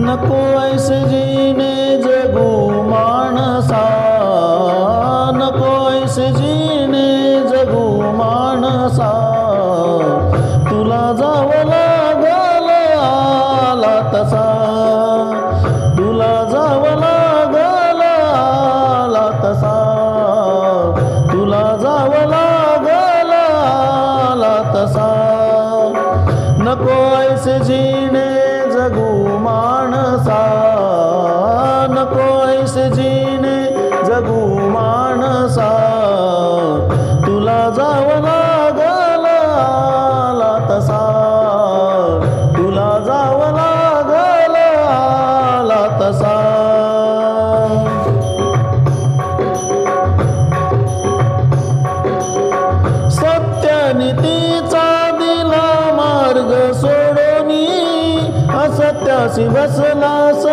नको ऐसे जीने जगू माणसा, नको ऐसे जीने जगू माणसा, तुला जावं लागल आला तसा, तुला जावं लागल आला तसा, तुला जावं लागल आला तसा, नको ऐसे जीने जगू माणसा, नको ऐसे जीने जगू माणसा, तुला जावं लागल आला तसा, तुला जावं लागल आला तसा. सत्यनीतीचा दिला मार्ग सोडोनी, असत्याशी बसलास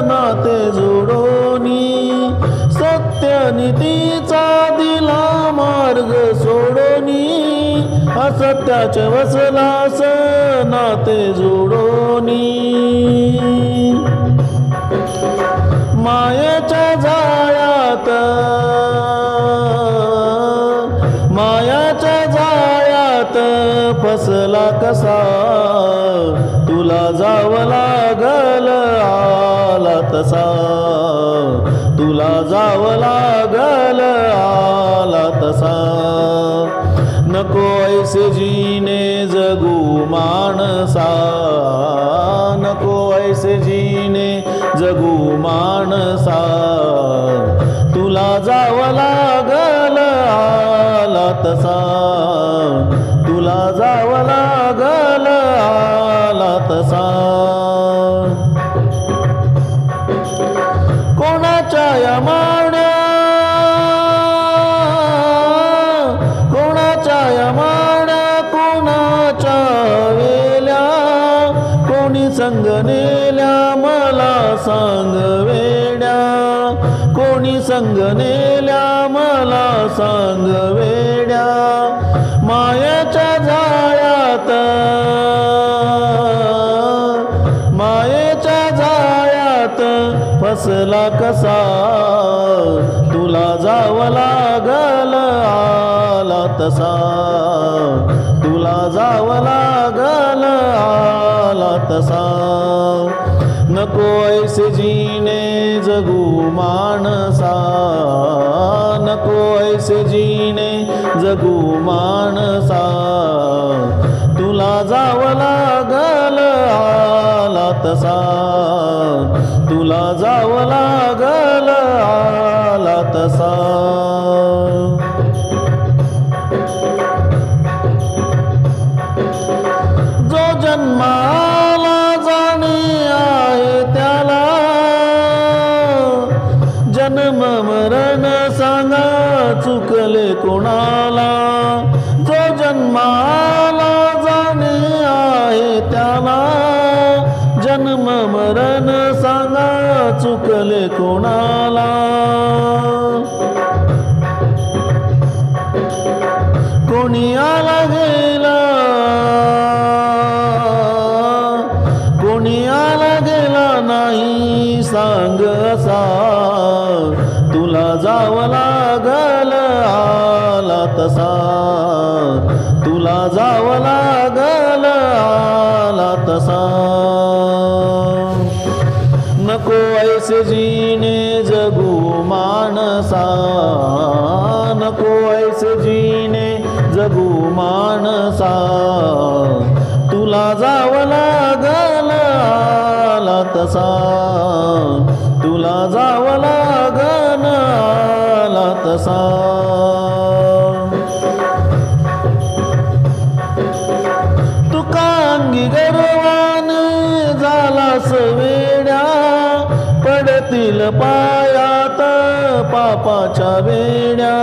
नाते जोडोनी, सत्यनीतीचा दिला मार्ग सोडोनी, असत्याचे बसलास नाते जोडोनी, मायेच्या जाळ्यात, मायाच्या जाळ्यात फसला कसा, तुला जावं लागल आला तसा, तुला जावं लागल आला तसा, नको ऐसे जीने जगू माणसा, नको ऐसे जीने जगू माणसा, तुला जावं लागल आला तसा, तुला जावं लागल आला तसा. कोणाच्या या माण्या, कोणाच्या या माण्या, कोणाच्या वेल्या, कोणी संग नेल्या मला सांग वेड्या, कोणी संग नेल्या मला सांग वेड्या, मायेच्या जाळ्यात, मायेच्या जाळ्यात फसला कसा, तुला जावं लागल आला तसा, तुला जावं लागल आला तसा, नको ऐसे जीने जगू माणसा, नको ऐसे जीने जगू माणसा, तुला जावं लागल आला तसा, तुला जावं लागल आला तसा. जो जन्माला जाणे आहे त्याला, जन्म मरण सांगा चुकले कोणाला, जो जन्माला जाणे आहे त्याला, जन्म मरण सांगा चुकले कोणाला, कोणी आला गेला, कोणी आला गेला नाही सांग असा, तुला जावं लागल आला तसा, तुला जावं लागल आला तसा, नको ऐसे जीने जगू माणसा, नको ऐसे जीने जगू माणसा, तुला जावं लागल आला तसा, तुला जावं लागल आला तसा. तुका अंगी गर्वान झालास वेड्या, पडतील पायात पापाच्या वेड्या,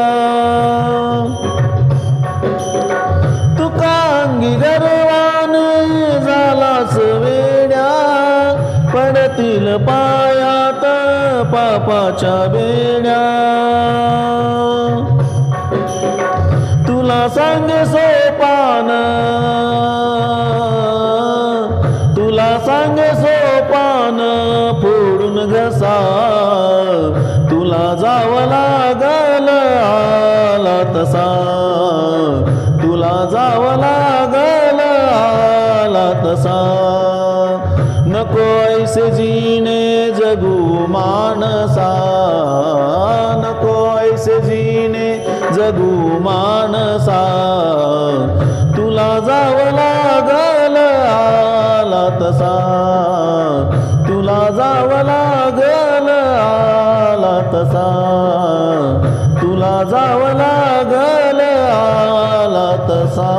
तुका अंगी गर्वान झालास वेड्या, पडतील पायात पापाच्या वेड्या, तुला सांगे सोपान, तुला सांगे रांगे सोपान फोडून घसा तुला जावं लागल आला तसा तुला जावं लागल आला तसा नको ऐसे जीने जगू मानसा नको ऐसे जीने जगू मानसा तुला जावं लागल आला तसा तुला जावं लागल आला तसा तुला जावं लागल आला तसा